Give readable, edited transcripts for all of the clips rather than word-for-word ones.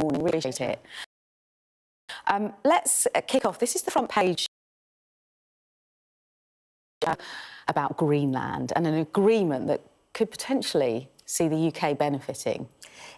morning. Really appreciate it. Let's kick off. This is the front page about Greenland and an agreement that could potentially see the UK benefiting.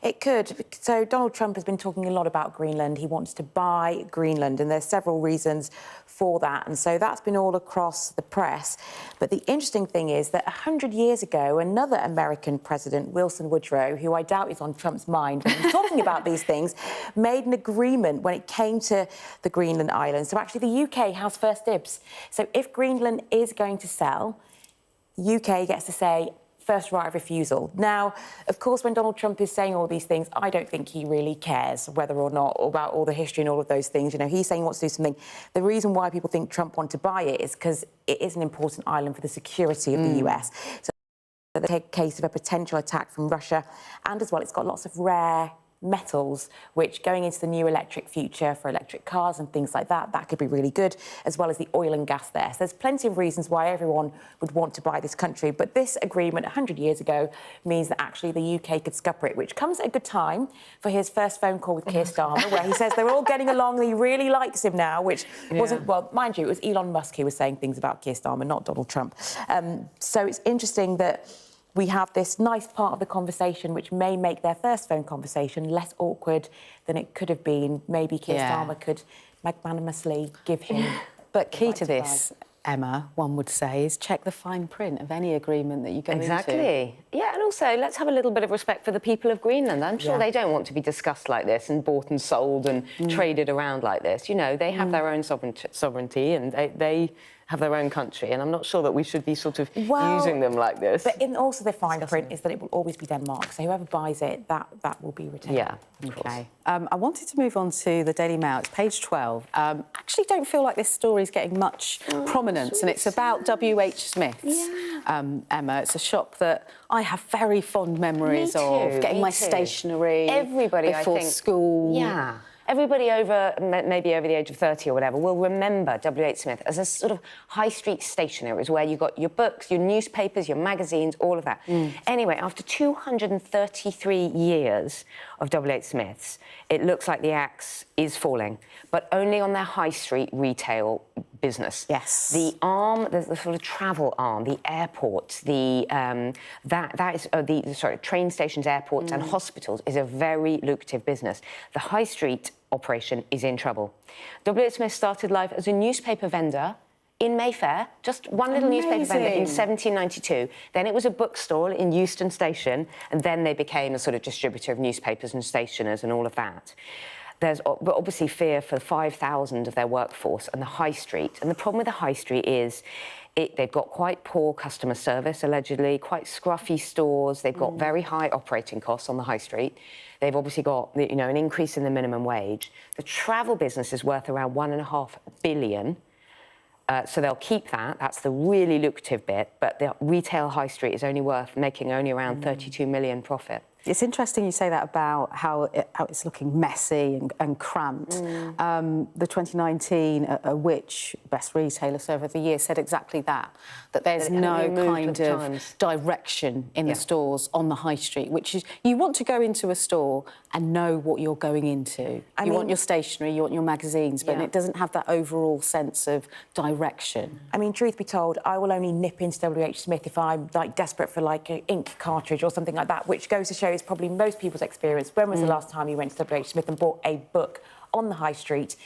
It could. So Donald Trump has been talking a lot about Greenland. He wants to buy Greenland, and there's several reasons for that. And so that's been all across the press. But the interesting thing is that 100 years ago, another American president, Wilson Woodrow, who I doubt is on Trump's mind when he's talking about these things, made an agreement when it came to the Greenland islands. So actually the UK has first dibs. So if Greenland is going to sell, UK gets to say, first right of refusal. Now, of course, when Donald Trump is saying all these things, I don't think he really cares whether or not, about all the history and all of those things. You know, he's saying he wants to do something. The reason why people think Trump wants to buy it is because it is an important island for the security of the US. So they take a case of a potential attack from Russia, and as well, it's got lots of rare metals, which going into the new electric future for electric cars and things like that, that could be really good, as well as the oil and gas there. So there's plenty of reasons why everyone would want to buy this country. But this agreement 100 years ago means that actually the UK could scupper it, which comes at a good time for his first phone call with Keir Starmer, where he says they're all getting along, he really likes him now, which wasn't, well, mind you, it was Elon Musk who was saying things about Keir Starmer, not Donald Trump. So it's interesting that we have this nice part of the conversation which may make their first phone conversation less awkward than it could have been. Maybe Keir Starmer could magnanimously give him... But key to this, Emma, one would say, is check the fine print of any agreement that you go into. Exactly. Yeah, and also let's have a little bit of respect for the people of Greenland. I'm sure they don't want to be discussed like this and bought and sold and traded around like this. You know, they have their own sovereignty and they have their own country, and I'm not sure that we should be sort of using them like this. But also the fine print is that it will always be Denmark, so whoever buys it, that will be retained. Yeah, OK. I wanted to move on to the Daily Mail. It's page 12. Actually don't feel like this story is getting much prominence, and it's about W.H. Smith's, Emma. It's a shop that I have very fond memories of, getting my stationery before school. Yeah. Everybody over, maybe over the age of 30 or whatever, will remember W.H. Smith as a sort of high street stationer. It was where you got your books, your newspapers, your magazines, all of that. Anyway, after 233 years of W.H. Smith's, it looks like the axe is falling, but only on their high street retail business. Yes. The arm, the sort of travel arm, the airports, the train stations, airports and hospitals is a very lucrative business. The high street operation is in trouble. W.H. Smith started life as a newspaper vendor in Mayfair, just one little newspaper vendor in 1792. Then it was a bookstall in Euston Station, and then they became a sort of distributor of newspapers and stationers and all of that. There's obviously fear for 5,000 of their workforce and the high street. And the problem with the high street is they've got quite poor customer service, allegedly, quite scruffy stores. They've got very high operating costs on the high street. They've obviously got, you know, an increase in the minimum wage. The travel business is worth around £1.5 billion. So they'll keep that. That's the really lucrative bit. But the retail high street is only making only around 32 million profit. It's interesting you say that about how it's looking messy and cramped. The 2019 Which Best Retailer Survey of the Year said exactly that there's no kind of direction in the stores on the high street, which is, you want to go into a store and know what you're going into. You want your stationery, you want your magazines, but it doesn't have that overall sense of direction. I mean, truth be told, I will only nip into W.H. Smith if I'm, like, desperate for, like, an ink cartridge or something like that, which goes to show it's probably most people's experience. When was the last time you went to W.H. Smith and bought a book on the high street?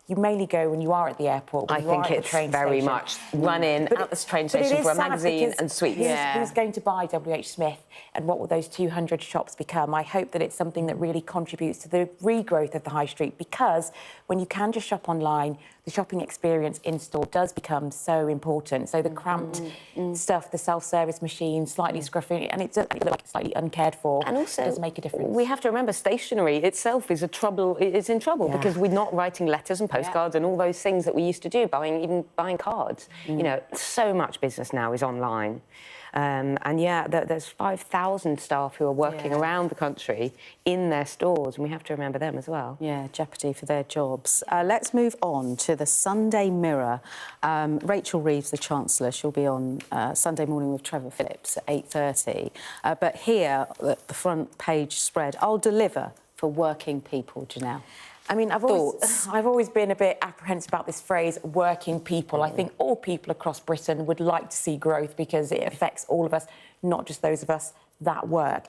You mainly go when you are at the airport. I think it's very much run in at the train station for a magazine and sweets. Who's going to buy W.H. Smith, and what will those 200 shops become? I hope that it's something that really contributes to the regrowth of the high street, because when you can just shop online, the shopping experience in-store does become so important. So the cramped stuff, the self-service machines, slightly scruffy, and it does look like it's slightly uncared for. And also, it does make a difference. We have to remember stationery itself is in trouble because we're not writing letters and postcards and all those things that we used to do, even buying cards. You know, so much business now is online. And there's 5,000 staff who are working around the country in their stores, and we have to remember them as well. Yeah, jeopardy for their jobs. Let's move on to the Sunday Mirror. Rachel Reeves, the Chancellor, she'll be on Sunday morning with Trevor Phillips at 8:30. But here, the front page spread, I'll deliver for working people, Janelle? I mean, I've always been a bit apprehensive about this phrase, working people. I think all people across Britain would like to see growth because it affects all of us, not just those of us that work.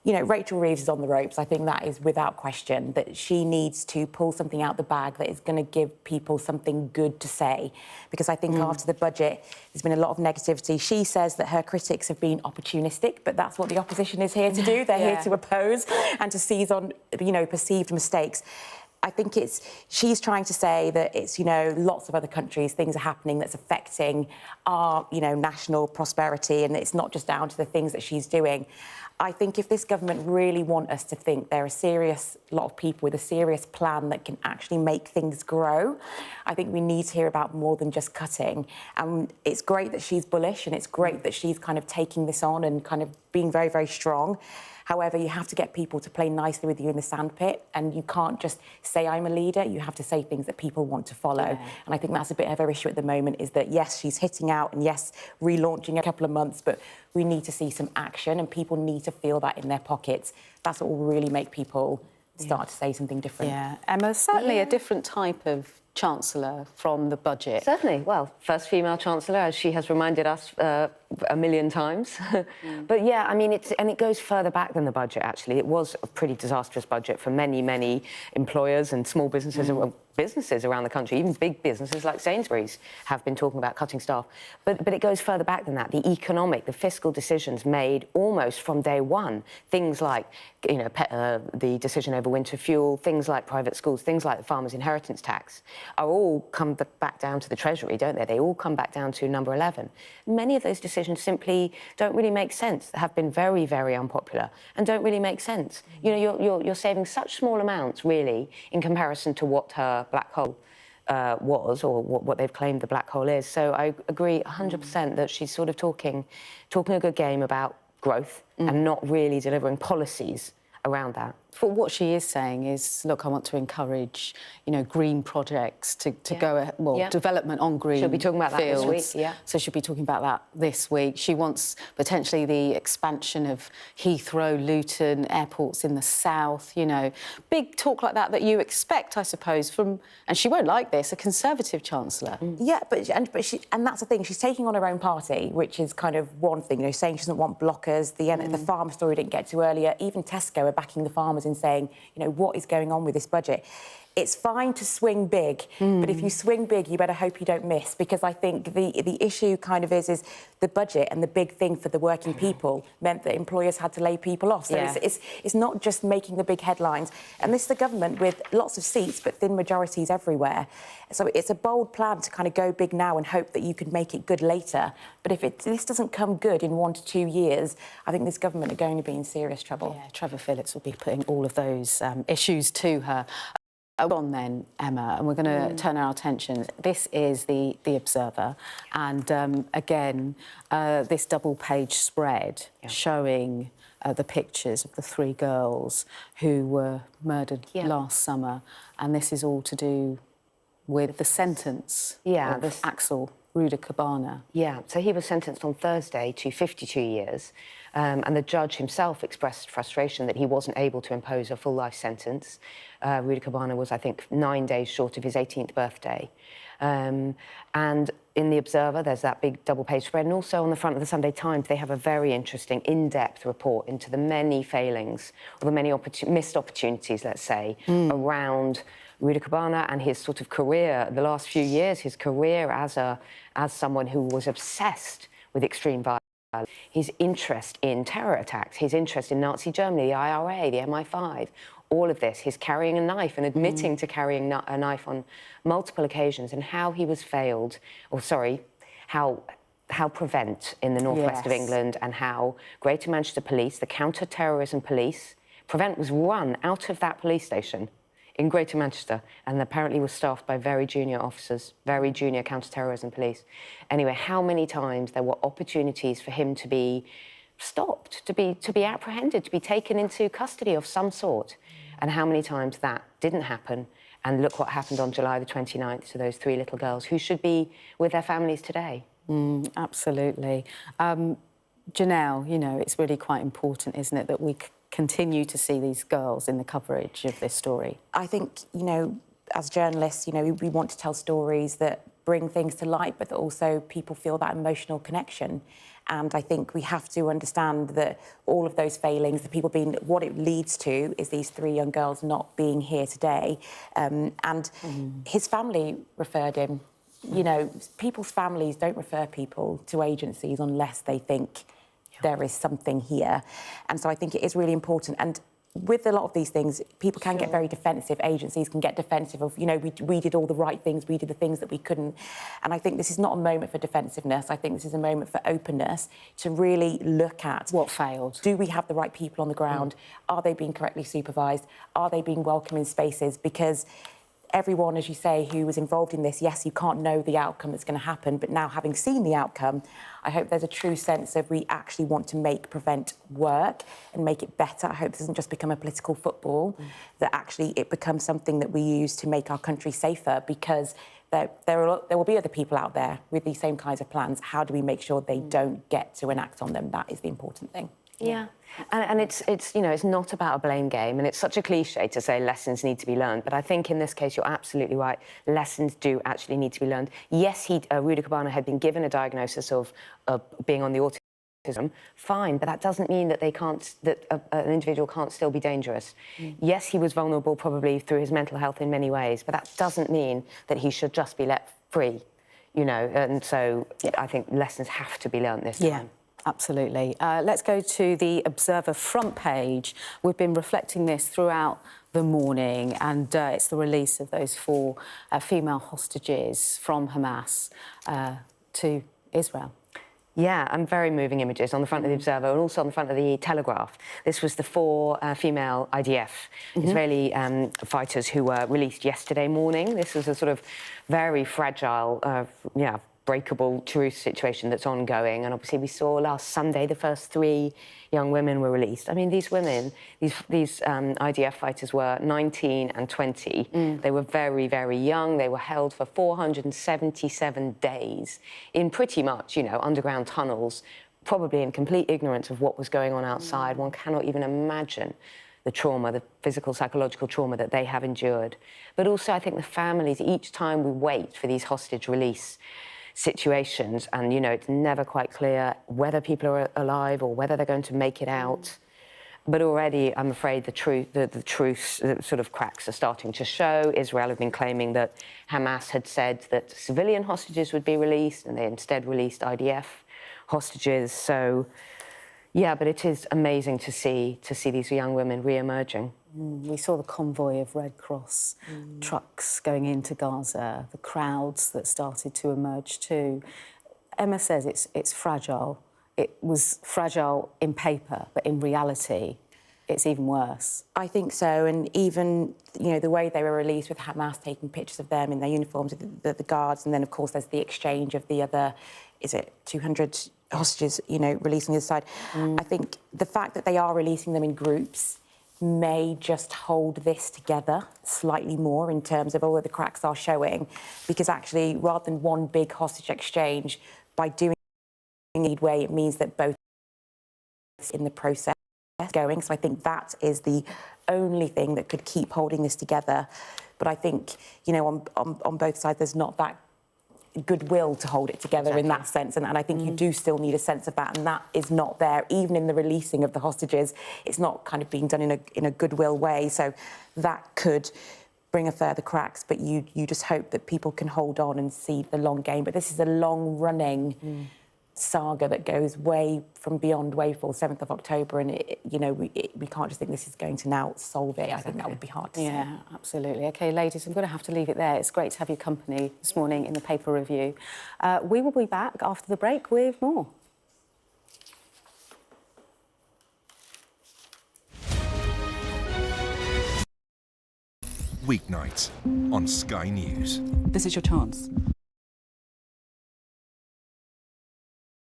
You know, Rachel Reeves is on the ropes. I think that is without question, that she needs to pull something out the bag that is going to give people something good to say. Because I think after the budget, there's been a lot of negativity. She says that her critics have been opportunistic, but that's what the opposition is here to do. They're here to oppose and to seize on, you know, perceived mistakes. I think she's trying to say that it's, you know, lots of other countries, things are happening that's affecting our, you know, national prosperity, and it's not just down to the things that she's doing. I think if this government really want us to think they're a serious lot of people with a serious plan that can actually make things grow, I think we need to hear about more than just cutting. And it's great that she's bullish, and it's great that she's kind of taking this on and kind of being very, very strong. However, you have to get people to play nicely with you in the sandpit, and you can't just say, I'm a leader. You have to say things that people want to follow. Yeah. And I think that's a bit of her issue at the moment, is that, yes, she's hitting out and, yes, relaunching a couple of months, but we need to see some action, and people need to feel that in their pockets. That's what will really make people start to say something different. Yeah, Emma, certainly a different type of Chancellor from the budget. Certainly. Well, first female Chancellor, as she has reminded us a million times. But yeah, I mean, it goes further back than the budget, actually. It was a pretty disastrous budget for many, many employers and small businesses, businesses around the country. Even big businesses like Sainsbury's have been talking about cutting staff. But it goes further back than that. The economic, the fiscal decisions made almost from day one, things like, you know, the decision over winter fuel, things like private schools, things like the farmers' inheritance tax, are all come back down to the Treasury, don't they? They all come back down to number 11. Many of those decisions simply don't really make sense, have been very, very unpopular, and don't really make sense. You know, you're saving such small amounts, really, in comparison to what her black hole was, or what they've claimed the black hole is. So I agree 100% that she's sort of talking a good game about growth and not really delivering policies around that. But what she is saying is, look, I want to encourage, you know, green projects to go, well, development on green She'll be talking about fields. that this week, So she'll be talking about that this week. She wants potentially the expansion of Heathrow, Luton airports in the south, you know. Big talk like that you expect, I suppose, from, and she won't like this, a Conservative Chancellor. Yeah, but that's the thing, she's taking on her own party, which is kind of one thing, you know, saying she doesn't want blockers. The farmer story didn't get to earlier. Even Tesco are backing the farmers in saying, you know, what is going on with this budget? It's fine to swing big, but if you swing big, you better hope you don't miss, because I think the issue kind of is the budget, and the big thing for the working people meant that employers had to lay people off. So it's not just making the big headlines. And this is a government with lots of seats, but thin majorities everywhere. So it's a bold plan to kind of go big now and hope that you could make it good later. But if this doesn't come good in 1 to 2 years, I think this government are going to be in serious trouble. Yeah, Trevor Phillips will be putting all of those issues to her. On then, Emma, and we're going to turn our attention. This is the Observer, and again, this double-page spread showing the pixtures of the 3 girls who were murdered last summer, and this is all to do with the sentence of Axel Ruda-Cabana. Yeah, so he was sentenced on Thursday to 52 years, and the judge himself expressed frustration that he wasn't able to impose a full life sentence. Ruda-Cabana was, I think, 9 days short of his 18th birthday. And in The Observer, there's that big double-page spread, and also on the front of the Sunday Times, they have a very interesting, in-depth report into the many failings, or the many missed opportunities, let's say, around Ruda-Cabana and his sort of career, the last few years, his career as someone who was obsessed with extreme violence, his interest in terror attacks, his interest in Nazi Germany, the IRA, the MI5, all of this, his carrying a knife and admitting to carrying a knife on multiple occasions, and how he was failed, how Prevent in the northwest of England, and how Greater Manchester Police, the counter-terrorism police, Prevent was run out of that police station in Greater Manchester, and apparently was staffed by very junior officers, very junior counter-terrorism police. Anyway, how many times there were opportunities for him to be stopped, to be apprehended, to be taken into custody of some sort, and how many times that didn't happen. And look what happened on July the 29th to those 3 little girls who should be with their families today. Absolutely. Janelle, you know, it's really quite important, isn't it, that we continue to see these girls in the coverage of this story? I think, you know, as journalists, you know, we want to tell stories that bring things to light, but that also people feel that emotional connection. And I think we have to understand that all of those failings, the people being, what it leads to is these 3 young girls not being here today. His family referred him. You know, people's families don't refer people to agencies unless they think there is something here. And so I think it is really important. And with a lot of these things, people can get very defensive. Agencies can get defensive of, you know, we did all the right things, we did the things that we couldn't. And I think this is not a moment for defensiveness. I think this is a moment for openness to really look at what failed. Do we have the right people on the ground? Are they being correctly supervised? Are they being welcome in spaces? Because everyone, as you say, who was involved in this, yes, you can't know the outcome that's going to happen, but now having seen the outcome, I hope there's a true sense of we actually want to make Prevent work and make it better. I hope this doesn't just become a political football, that actually it becomes something that we use to make our country safer, because there will be other people out there with these same kinds of plans. How do we make sure they don't get to enact on them? That is the important thing. Yeah, and it's you know, it's not about a blame game, and it's such a cliche to say lessons need to be learned, but I think in this case you're absolutely right. Lessons do actually need to be learned. Yes, Rudy Cabana had been given a diagnosis of being on the autism, fine, but that doesn't mean that an individual can't still be dangerous. Yes, he was vulnerable probably through his mental health in many ways, but that doesn't mean that he should just be let free, you know, and so I think lessons have to be learned this time. Absolutely. Let's go to the Observer front page. We've been reflecting this throughout the morning, and it's the release of those 4 female hostages from Hamas to Israel. Yeah, and very moving images on the front of the Observer and also on the front of the Telegraph. This was the 4 female IDF Israeli fighters who were released yesterday morning. This is a sort of very fragile, breakable truce situation that's ongoing. And obviously we saw last Sunday the first 3 young women were released. I mean, these women, these IDF fighters were 19 and 20. They were very, very young. They were held for 477 days in pretty much, you know, underground tunnels, probably in complete ignorance of what was going on outside. One cannot even imagine the trauma, the physical, psychological trauma that they have endured. But also I think the families, each time we wait for these hostage release situations, and, you know, it's never quite clear whether people are alive or whether they're going to make it out. But already, I'm afraid, the truth sort of cracks are starting to show. Israel have been claiming that Hamas had said that civilian hostages would be released, and they instead released IDF hostages. So, yeah, but it is amazing to see these young women re-emerging. We saw the convoy of Red Cross trucks going into Gaza, the crowds that started to emerge too. Emma says it's fragile. It was fragile in paper, but in reality, it's even worse. I think so, and even, you know, the way they were released with Hamas taking pictures of them in their uniforms, the guards, and then, of course, there's the exchange of the other, 200 hostages, you know, releasing the other side. I think the fact that they are releasing them in groups may just hold this together slightly more in terms of all of the cracks are showing, because actually, rather than one big hostage exchange, by doing it way, it means that both in the process going. So I think that is the only thing that could keep holding this together. But I think, you know, on both sides, there's not that goodwill to hold it together in that sense, and I think you do still need a sense of that, and that is not there even in the releasing of the hostages. It's not kind of being done in a goodwill way, so that could bring a further cracks, but you just hope that people can hold on and see the long game. But this is a long running saga that goes way from beyond Wayfall, 7th of October, and you know, we can't just think this is going to now solve it. I think that would be hard to say. Yeah, absolutely. OK, ladies, I'm going to have to leave it there. It's great to have your company this morning in the paper review. We will be back after the break with more. Weeknights on Sky News. This is your chance.